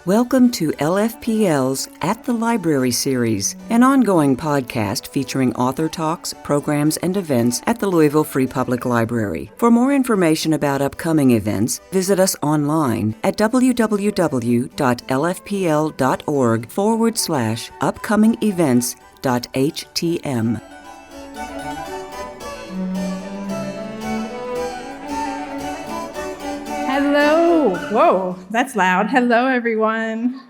Welcome to LFPL's At the Library series, an ongoing podcast featuring author talks, programs, and events at the Louisville Free Public Library. For more information about upcoming events, visit us online at www.lfpl.org/upcoming-events.htm. Hello. Whoa, that's loud. Hello, everyone.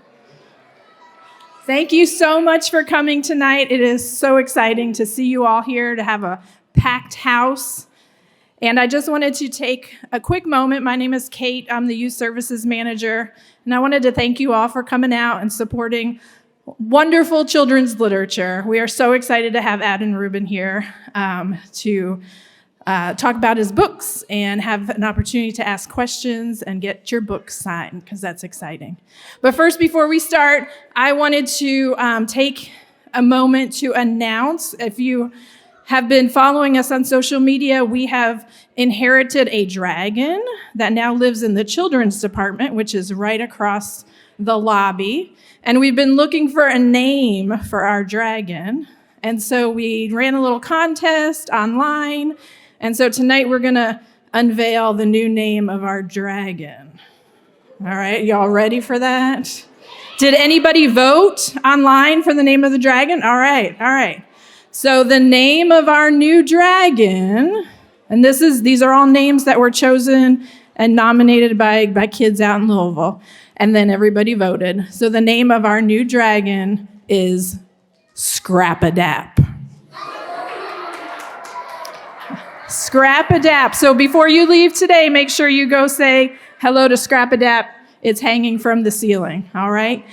Thank you so much for coming tonight. It is so exciting to see you all here, to have a packed house. And I just wanted to take a quick moment. My name is Kate. I'm the Youth Services Manager. And I wanted to thank you all for coming out and supporting wonderful children's literature. We are so excited to have Adam Rubin here to talk about his books and have an opportunity to ask questions and get your books signed, because that's exciting. But first, before we start, I wanted to take a moment to announce, if you have been following us on social media, we have inherited a dragon that now lives in the children's department, which is right across the lobby. And we've been looking for a name for our dragon. And so we ran a little contest online. And so tonight we're going to unveil the new name of our dragon. All right, y'all ready for that? Did anybody vote online for the name of the dragon? All right. So the name of our new dragon, and these are all names that were chosen and nominated by kids out in Louisville, and then everybody voted. So the name of our new dragon is Scrap-a-Dap. Scrap-a-Dap. So before you leave today, make sure you go say hello to Scrap-a-Dap. It's hanging from the ceiling, all right?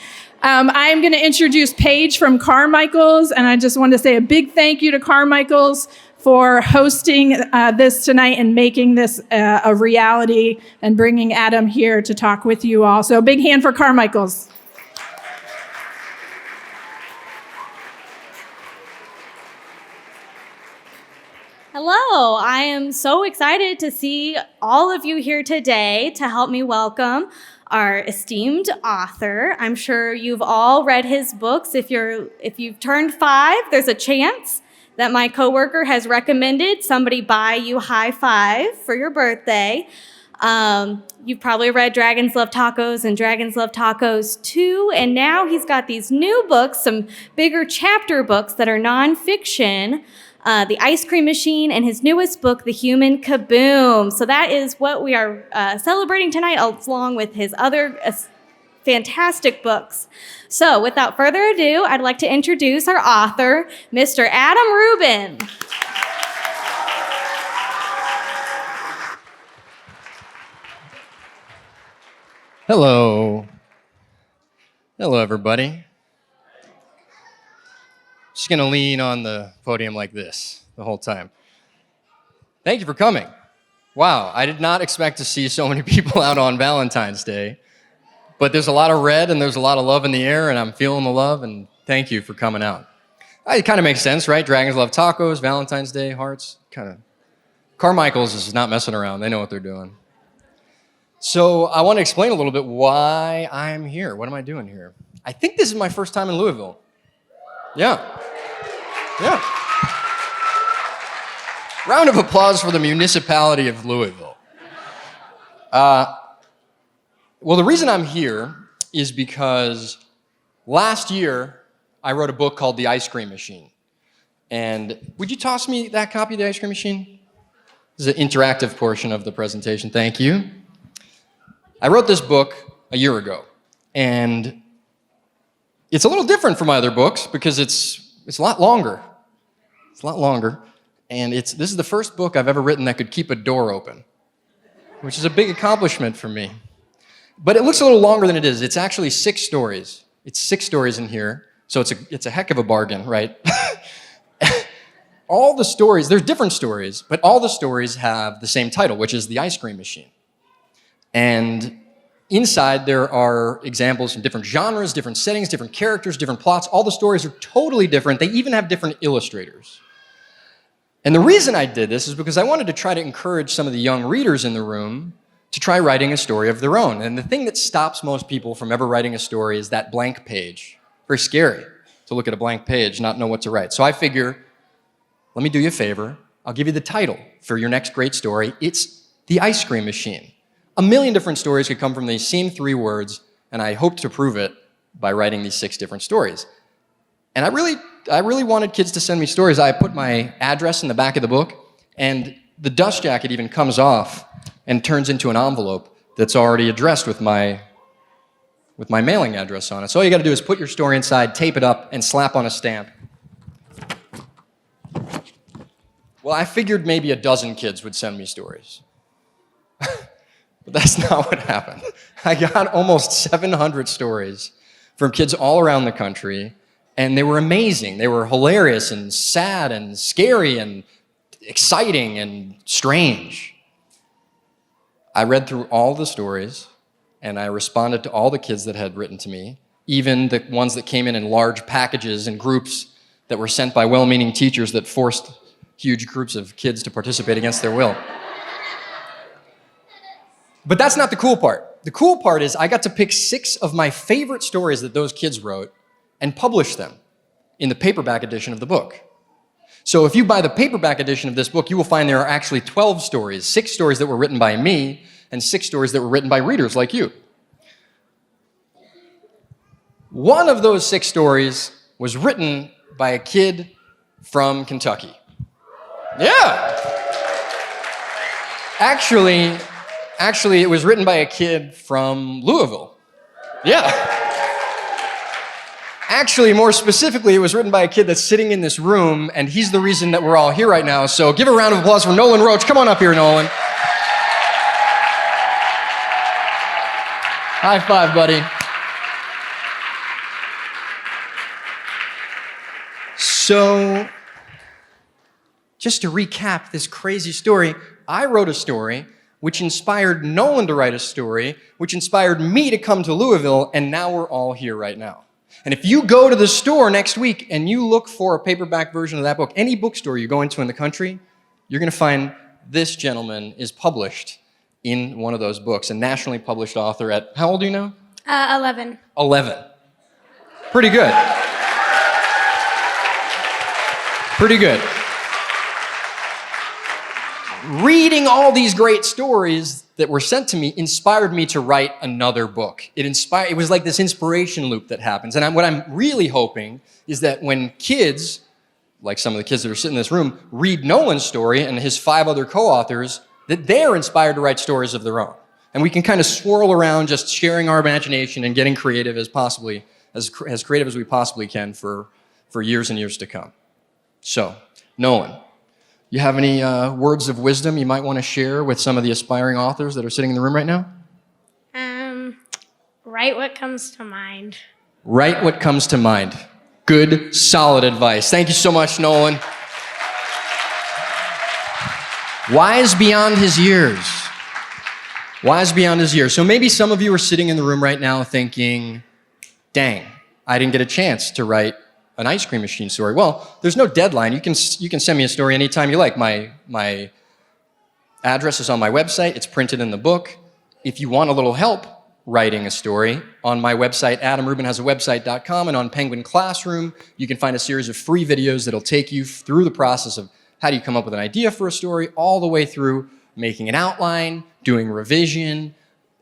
I'm going to introduce Paige from Carmichael's, and I just want to say a big thank you to Carmichael's for hosting this tonight and making this a reality and bringing Adam here to talk with you all. So a big hand for Carmichael's. Hello, I am so excited to see all of you here today to help me welcome our esteemed author. I'm sure you've all read his books. If you've turned 5, there's a chance that my coworker has recommended somebody buy you High Five for your birthday. You've probably read Dragons Love Tacos and Dragons Love Tacos 2, and now he's got these new books, some bigger chapter books that are nonfiction. The Ice Cream Machine, and his newest book, The Human Kaboom. So that is what we are celebrating tonight, along with his other fantastic books. So without further ado, I'd like to introduce our author, Mr. Adam Rubin. Hello. Hello, everybody. Just going to lean on the podium like this the whole time. Thank you for coming. Wow, I did not expect to see so many people out on Valentine's Day, but there's a lot of red and there's a lot of love in the air, and I'm feeling the love, and thank you for coming out. It kind of makes sense, right? Dragons love tacos, Valentine's Day, hearts, kind of. Carmichael's is not messing around. They know what they're doing. So I want to explain a little bit why I'm here. What am I doing here? I think this is my first time in Louisville. Yeah. Round of applause for the municipality of Louisville. Well, the reason I'm here is because last year I wrote a book called The Ice Cream Machine. And would you toss me that copy of The Ice Cream Machine? This is an interactive portion of the presentation. Thank you. I wrote this book a year ago, and it's a little different from my other books because it's a lot longer. It's a lot longer. And this is the first book I've ever written that could keep a door open, which is a big accomplishment for me. But it looks a little longer than it is. It's actually 6 stories. It's 6 stories in here, so it's a heck of a bargain, right? All the stories, there's different stories, but all the stories have the same title, which is The Ice Cream Machine. And inside, there are examples from different genres, different settings, different characters, different plots. All the stories are totally different. They even have different illustrators. And the reason I did this is because I wanted to try to encourage some of the young readers in the room to try writing a story of their own. And the thing that stops most people from ever writing a story is that blank page. Very scary to look at a blank page, not know what to write. So I figure, let me do you a favor. I'll give you the title for your next great story. It's The Ice Cream Machine. A million different stories could come from these same 3 words, and I hope to prove it by writing these 6 different stories. And I really wanted kids to send me stories. I put my address in the back of the book, and the dust jacket even comes off and turns into an envelope that's already addressed with my mailing address on it. So all you got to do is put your story inside, tape it up, and slap on a stamp. Well, I figured maybe a dozen kids would send me stories. But that's not what happened. I got almost 700 stories from kids all around the country, and they were amazing. They were hilarious and sad and scary and exciting and strange. I read through all the stories, and I responded to all the kids that had written to me, even the ones that came in large packages and groups that were sent by well-meaning teachers that forced huge groups of kids to participate against their will. But that's not the cool part. The cool part is I got to pick 6 of my favorite stories that those kids wrote and publish them in the paperback edition of the book. So if you buy the paperback edition of this book, you will find there are actually 12 stories, 6 stories that were written by me and 6 stories that were written by readers like you. One of those 6 stories was written by a kid from Kentucky. Yeah. Actually, it was written by a kid from Louisville. Yeah. Actually, more specifically, it was written by a kid that's sitting in this room, and he's the reason that we're all here right now. So give a round of applause for Nolan Roach. Come on up here, Nolan. High five, buddy. So, just to recap this crazy story, I wrote a story which inspired Nolan to write a story, which inspired me to come to Louisville, and now we're all here right now. And if you go to the store next week and you look for a paperback version of that book, any bookstore you go into in the country, you're going to find this gentleman is published in one of those books, a nationally published author at, how old are you now? 11. 11. Pretty good. Pretty good. Reading all these great stories that were sent to me inspired me to write another book. It was like this inspiration loop that happens. And what I'm really hoping is that when kids, like some of the kids that are sitting in this room, read Nolan's story and his 5 other co-authors, that they're inspired to write stories of their own. And we can kind of swirl around just sharing our imagination and getting creative as creative as we possibly can for years and years to come. So, Nolan, you have any words of wisdom you might want to share with some of the aspiring authors that are sitting in the room right now? Write what comes to mind. Write what comes to mind. Good, solid advice. Thank you so much, Nolan. Wise beyond his years. Wise beyond his years. So maybe some of you are sitting in the room right now thinking, dang, I didn't get a chance to write an ice cream machine story. Well, there's no deadline. You can send me a story anytime you like. My address is on my website. It's printed in the book. If you want a little help writing a story, on my website, adamrubinhasawebsite.com, and on Penguin Classroom, you can find a series of free videos that'll take you through the process of how do you come up with an idea for a story, all the way through making an outline, doing revision,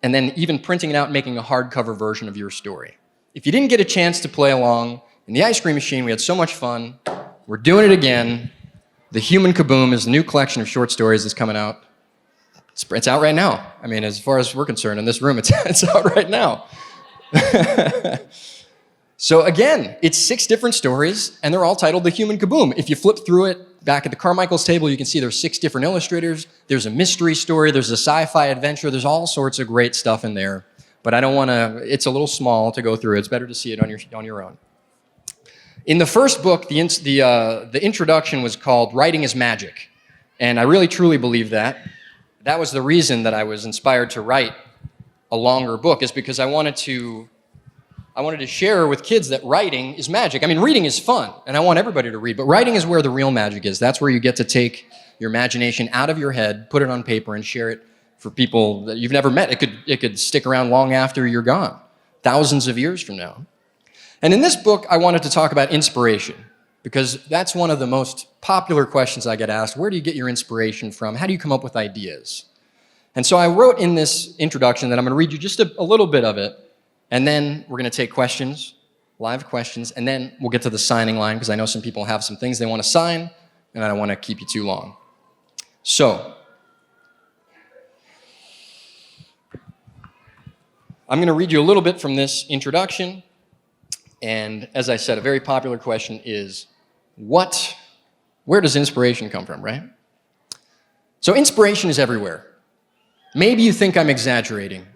and then even printing it out and making a hardcover version of your story. If you didn't get a chance to play along in the ice cream machine, we had so much fun. We're doing it again. The Human Kaboom is a new collection of short stories that's coming out. It's out right now. I mean, as far as we're concerned in this room, it's out right now. So again, it's 6 different stories, and they're all titled The Human Kaboom. If you flip through it, back at the Carmichael's table, you can see there's 6 different illustrators. There's a mystery story. There's a sci-fi adventure. There's all sorts of great stuff in there. But I don't want to, it's a little small to go through. It's better to see it on your own. In the first book, the introduction was called Writing is Magic. And I really truly believe that. That was the reason that I was inspired to write a longer book, is because I wanted to share with kids that writing is magic. I mean, reading is fun, and I want everybody to read, but writing is where the real magic is. That's where you get to take your imagination out of your head, put it on paper, and share it For people that you've never met, it could stick around long after you're gone, thousands of years from now. And in this book, I wanted to talk about inspiration, because that's one of the most popular questions I get asked. Where do you get your inspiration from? How do you come up with ideas? And so I wrote in this introduction that I'm going to read you just a little bit of it, and then we're going to take questions, live questions, and then we'll get to the signing line, because I know some people have some things they want to sign, and I don't want to keep you too long. So, I'm going to read you a little bit from this introduction, and as I said, a very popular question is, where does inspiration come from, right? So inspiration is everywhere. Maybe you think I'm exaggerating.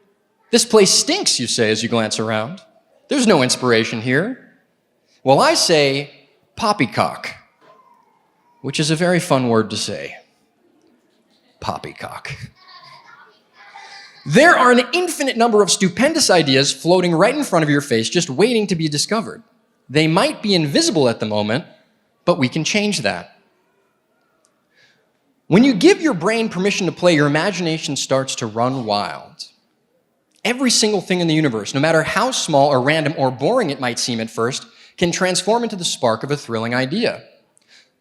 This place stinks, you say as you glance around. There's no inspiration here. Well, I say poppycock, which is a very fun word to say. Poppycock. There are an infinite number of stupendous ideas floating right in front of your face, just waiting to be discovered. They might be invisible at the moment, but we can change that. When you give your brain permission to play, your imagination starts to run wild. Every single thing in the universe, no matter how small or random or boring it might seem at first, can transform into the spark of a thrilling idea.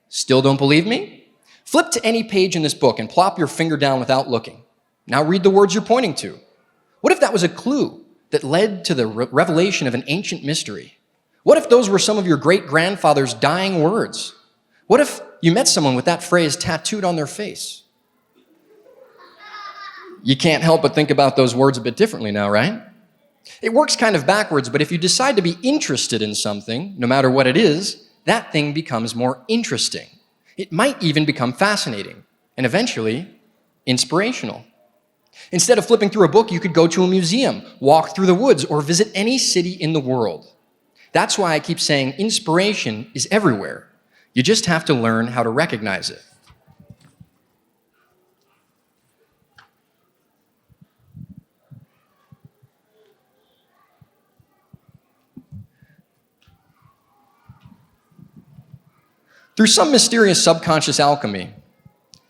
Still don't believe me? Flip to any page in this book and plop your finger down without looking. Now read the words you're pointing to. What if that was a clue that led to the revelation of an ancient mystery? What if those were some of your great-grandfather's dying words? What if you met someone with that phrase tattooed on their face? You can't help but think about those words a bit differently now, right? It works kind of backwards, but if you decide to be interested in something, no matter what it is, that thing becomes more interesting. It might even become fascinating, and eventually, inspirational. Instead of flipping through a book, you could go to a museum, walk through the woods, or visit any city in the world. That's why I keep saying inspiration is everywhere. You just have to learn how to recognize it. Through some mysterious subconscious alchemy,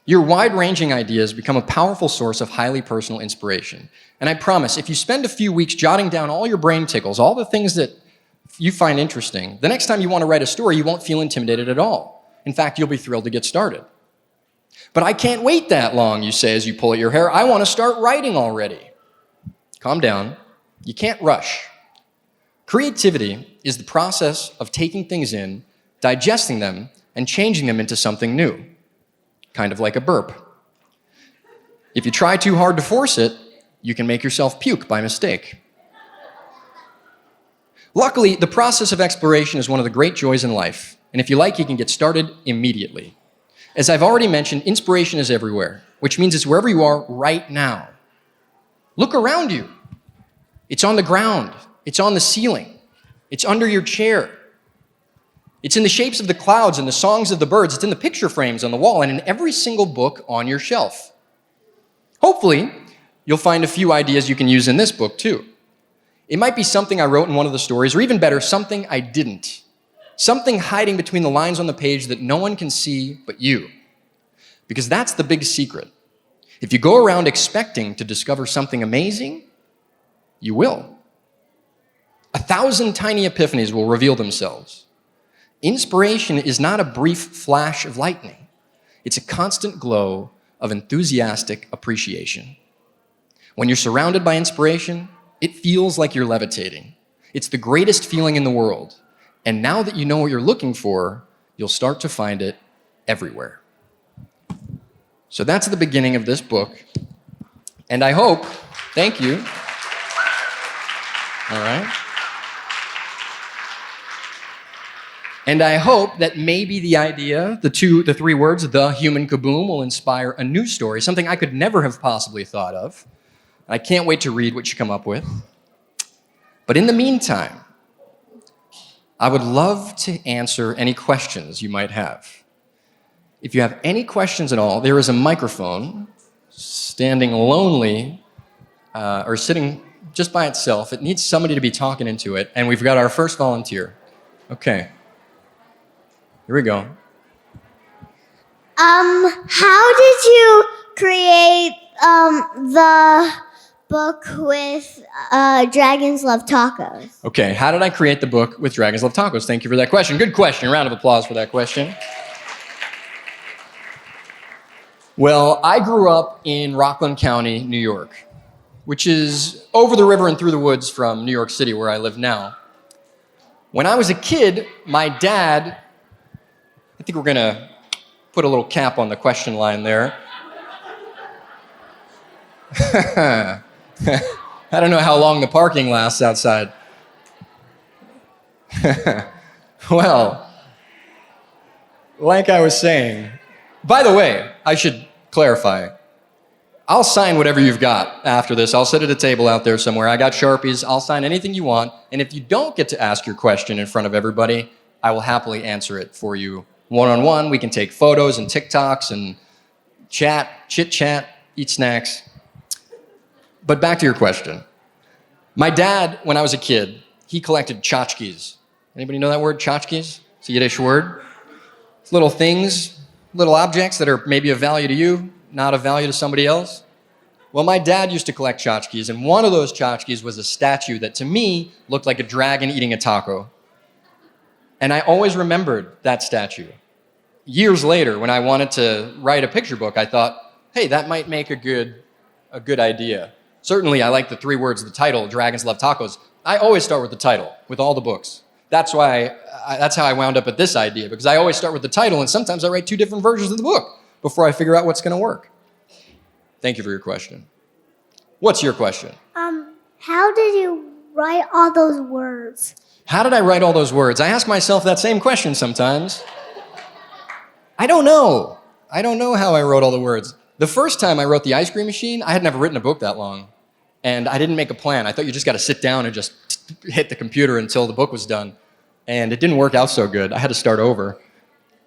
your wide-ranging ideas become a powerful source of highly personal inspiration. And I promise, if you spend a few weeks jotting down all your brain tickles, all the things that you find interesting, the next time you want to write a story, you won't feel intimidated at all. In fact, you'll be thrilled to get started. But I can't wait that long, you say as you pull at your hair. I want to start writing already. Calm down. You can't rush. Creativity is the process of taking things in, digesting them, and changing them into something new. Kind of like a burp. If you try too hard to force it, you can make yourself puke by mistake. Luckily, the process of exploration is one of the great joys in life, and if you like, you can get started immediately. As I've already mentioned, inspiration is everywhere, which means it's wherever you are right now. Look around you. It's on the ground. It's on the ceiling. It's under your chair. It's in the shapes of the clouds and the songs of the birds. It's in the picture frames on the wall and in every single book on your shelf. Hopefully, you'll find a few ideas you can use in this book, too. It might be something I wrote in one of the stories, or even better, something I didn't. Something hiding between the lines on the page that no one can see but you. Because that's the big secret. If you go around expecting to discover something amazing, you will. 1,000 tiny epiphanies will reveal themselves. Inspiration is not a brief flash of lightning. It's a constant glow of enthusiastic appreciation. When you're surrounded by inspiration, it feels like you're levitating. It's the greatest feeling in the world. And now that you know what you're looking for, you'll start to find it everywhere. So that's the beginning of this book. And I hope, thank you. All right. And I hope that maybe the idea, the three words, the Human Kaboom, will inspire a new story, something I could never have possibly thought of. I can't wait to read what you come up with. But in the meantime, I would love to answer any questions you might have. If you have any questions at all, there is a microphone standing lonely or sitting just by itself. It needs somebody to be talking into it, and we've got our first volunteer. Okay. Here we go. How did you create The book with Dragons Love Tacos. Okay, how did I create the book with Dragons Love Tacos? Thank you for that question. Good question. A round of applause for that question. Well, I grew up in Rockland County, New York, which is over the river and through the woods from New York City, where I live now. When I was a kid, my dad, I think we're going to put a little cap on the question line there. I don't know how long the parking lasts outside. Well, like I was saying, by the way, I should clarify. I'll sign whatever you've got after this. I'll sit at a table out there somewhere. I got Sharpies. I'll sign anything you want. And if you don't get to ask your question in front of everybody, I will happily answer it for you one-on-one. We can take photos and TikToks and chat, chit-chat, eat snacks. But back to your question. My dad, when I was a kid, he collected tchotchkes. Anybody know that word, tchotchkes? It's a Yiddish word. It's little things, little objects that are maybe of value to you, not of value to somebody else. Well, my dad used to collect tchotchkes, and one of those tchotchkes was a statue that to me looked like a dragon eating a taco. And I always remembered that statue. Years later, when I wanted to write a picture book, I thought, hey, that might make a good idea. Certainly, I like the 3 words of the title, Dragons Love Tacos. I always start with the title, with all the books. That's how I wound up at this idea, because I always start with the title, and sometimes I write 2 different versions of the book before I figure out what's going to work. Thank you for your question. What's your question? How did you write all those words? How did I write all those words? I ask myself that same question sometimes. I don't know. I don't know how I wrote all the words. The first time I wrote The Ice Cream Machine, I had never written a book that long. And I didn't make a plan. I thought you just got to sit down and just hit the computer until the book was done. And it didn't work out so good. I had to start over.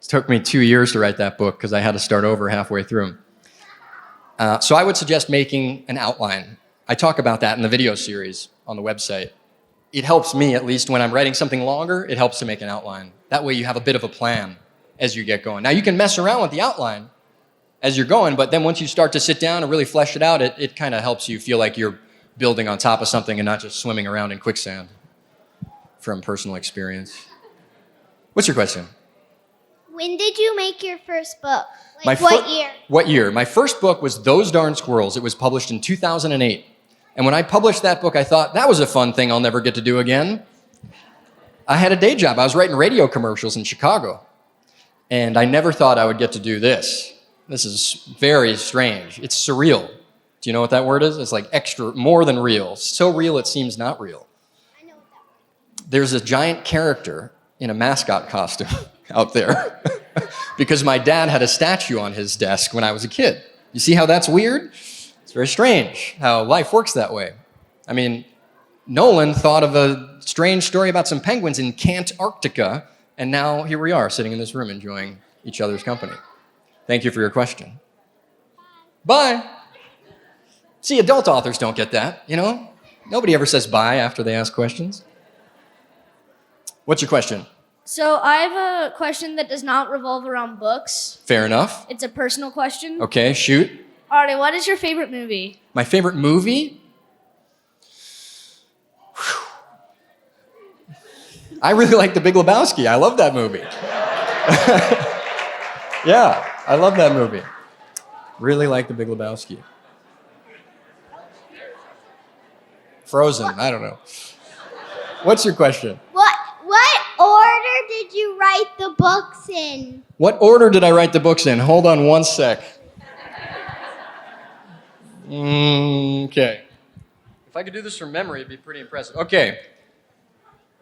It took me 2 years to write that book because I had to start over halfway through. So I would suggest making an outline. I talk about that in the video series on the website. It helps me, at least when I'm writing something longer, it helps to make an outline. That way you have a bit of a plan as you get going. Now you can mess around with the outline as you're going, but then once you start to sit down and really flesh it out, it kind of helps you feel like you're building on top of something and not just swimming around in quicksand from personal experience. What's your question? When did you make your first book? What year? What year? My first book was Those Darn Squirrels. It was published in 2008. And when I published that book, I thought, that was a fun thing I'll never get to do again. I had a day job. I was writing radio commercials in Chicago. And I never thought I would get to do this. This is very strange. It's surreal. Do you know what that word is? It's like extra, more than real. So real it seems not real. I know what that word is. There's a giant character in a mascot costume out there because my dad had a statue on his desk when I was a kid. You see how that's weird? It's very strange how life works that way. I mean, Nolan thought of a strange story about some penguins in Antarctica, and now here we are sitting in this room enjoying each other's company. Thank you for your question. Bye. See, adult authors don't get that, you know? Nobody ever says bye after they ask questions. What's your question? So I have a question that does not revolve around books. Fair enough. It's a personal question. Okay, shoot. Alright, what is your favorite movie? My favorite movie? I really like The Big Lebowski. I love that movie. Yeah, I love that movie. Really like The Big Lebowski. Frozen, I don't know. What's your question? What order did you write the books in? What order did I write the books in? Hold on one sec. Okay. If I could do this from memory, it'd be pretty impressive. Okay.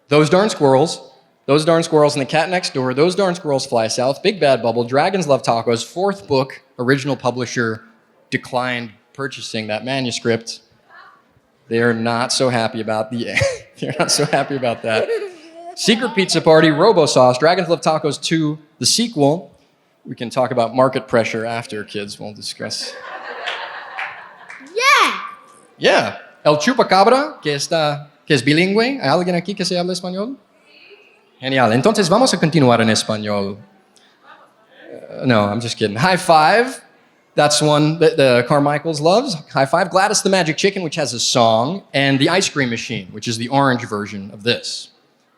Those Darn Squirrels, Those Darn Squirrels and the Cat Next Door, Those Darn Squirrels Fly South, Big Bad Bubble, Dragons Love Tacos, 4th book, original publisher declined purchasing that manuscript. They're not so happy about they're not so happy about that. Secret Pizza Party, Robo Sauce, Dragons Love Tacos 2, the sequel. We can talk about market pressure after, kids. We'll discuss. Yeah. Yeah. El Chupacabra, que es bilingüe. ¿Hay alguien aquí que se habla español? Genial. Entonces vamos a continuar en español. No, I'm just kidding. High five. That's one that the Carmichaels loves. High five. Gladys the Magic Chicken, which has a song, and the Ice Cream Machine, which is the orange version of this.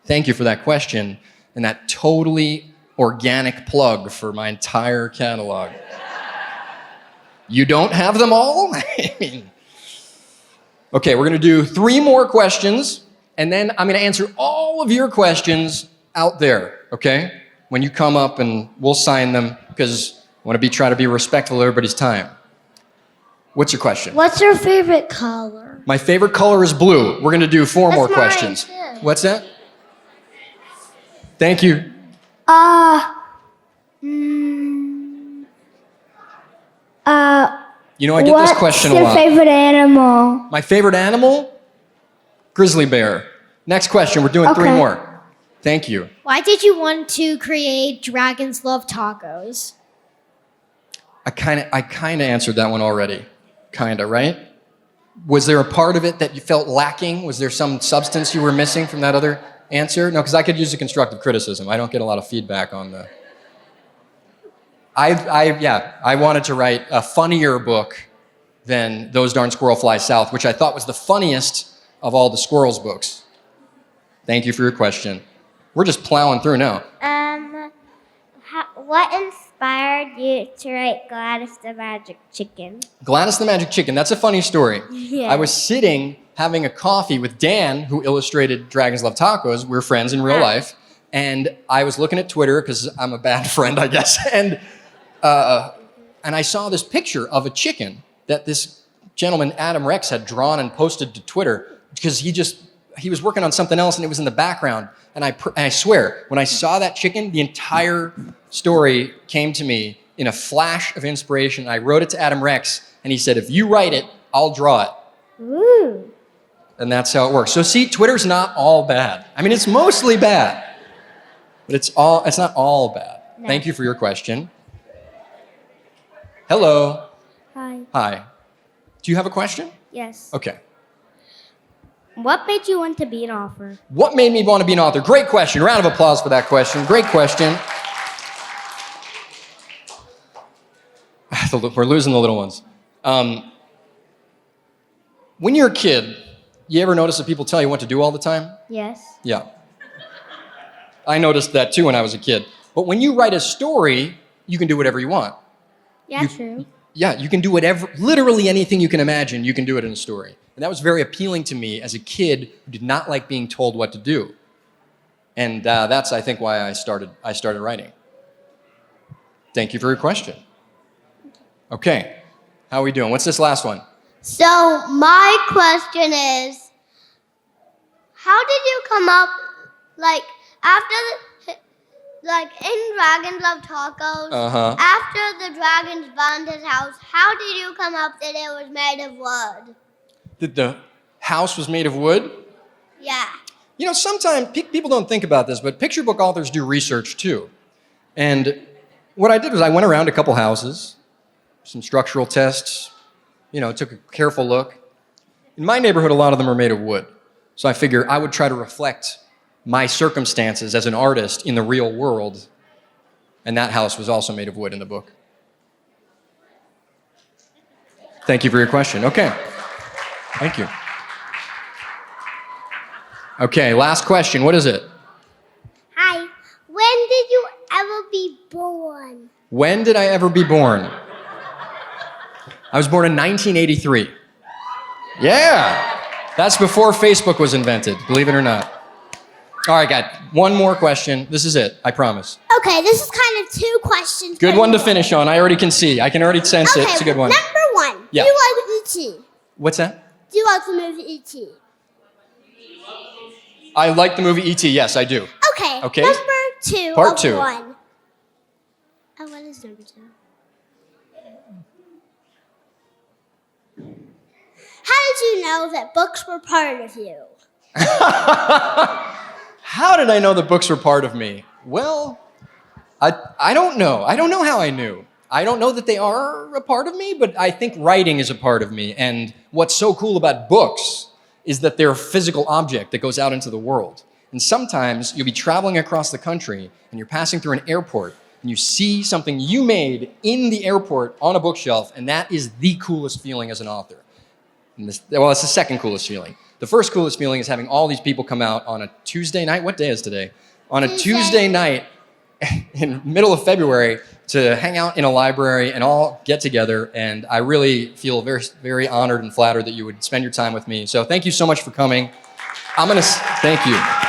Thank you for that question and that totally organic plug for my entire catalog. You don't have them all? I mean, okay, we're gonna do 3 more questions, and then I'm gonna answer all of your questions out there, okay? When you come up, and we'll sign them, because I want to try to be respectful of everybody's time. What's your question? What's your favorite color? My favorite color is blue. We're gonna do 4 more That's mine, questions. too. What's that? Thank you. You know, I get this question a lot. What's your favorite animal? My favorite animal? Grizzly bear. Next question. We're doing 3 more. Thank you. Why did you want to create Dragons Love Tacos? I kind of answered that one already. Kinda, right? Was there a part of it that you felt lacking? Was there some substance you were missing from that other answer? No, because I could use a constructive criticism. I don't get a lot of feedback on the... I wanted to write a funnier book than Those Darn Squirrel Fly South, which I thought was the funniest of all the squirrels books. Thank you for your question. We're just plowing through now. What inspired you to write Gladys the Magic Chicken? Gladys the Magic Chicken, that's a funny story. Yeah. I was sitting having a coffee with Dan, who illustrated Dragons Love Tacos. We're friends in real life. And I was looking at Twitter, because I'm a bad friend, I guess. And I saw this picture of a chicken that this gentleman, Adam Rex, had drawn and posted to Twitter, because he was working on something else and it was in the background. And I swear, when I saw that chicken, the entire story came to me in a flash of inspiration. I wrote it to Adam Rex, and he said, if you write it, I'll draw it. Ooh. And that's how it works. So see, Twitter's not all bad. I mean, it's mostly bad, but it's not all bad. No. Thank you for your question. Hello. Hi. Hi. Do you have a question? Yes. Okay. What made you want to be an author? What made me want to be an author? Great question. Round of applause for that question. Great question. We're losing the little ones. When you're a kid, you ever notice that people tell you what to do all the time? Yes. Yeah. I noticed that too when I was a kid. But when you write a story, you can do whatever you want. Yeah, true. Yeah, you can do whatever, literally anything you can imagine, you can do it in a story. And that was very appealing to me as a kid who did not like being told what to do. And that's, I think, why I started writing. Thank you for your question. Okay, how are we doing? What's this last one? So my question is, how did you come up, in Dragon Love Tacos, after the dragons burned his house, how did you come up that it was made of wood? That the house was made of wood? Yeah. You know, sometimes people don't think about this, but picture book authors do research too. And what I did was I went around a couple houses, some structural tests, took a careful look. In my neighborhood, a lot of them are made of wood. So I figured I would try to reflect my circumstances as an artist in the real world. And that house was also made of wood in the book. Thank you for your question. Okay. Thank you. Okay, last question. What is it? Hi. When did you ever be born? When did I ever be born? I was born in 1983. Yeah! That's before Facebook was invented, believe it or not. All right, got one more question. This is it, I promise. Okay, this is kind of 2 questions. Good one to finish on. I already can see. I can already sense it. It's a good one. Number 1. Yeah. Do you like E.T.? What's that? Do you like the movie E.T.? I like the movie E.T. Yes, I do. Okay. Okay. Number 2 Part of 2. 1. Oh, what is number 2? How did you know that books were part of you? How did I know the books were part of me? Well, I don't know. I don't know how I knew. I don't know that they are a part of me, but I think writing is a part of me. And what's so cool about books is that they're a physical object that goes out into the world. And sometimes you'll be traveling across the country and you're passing through an airport and you see something you made in the airport on a bookshelf, and that is the coolest feeling as an author. It's the second coolest feeling. The first coolest feeling is having all these people come out on a Tuesday night. What day is today? On a Tuesday night in middle of February to hang out in a library and all get together. And I really feel very, very honored and flattered that you would spend your time with me. So thank you so much for coming. Thank you.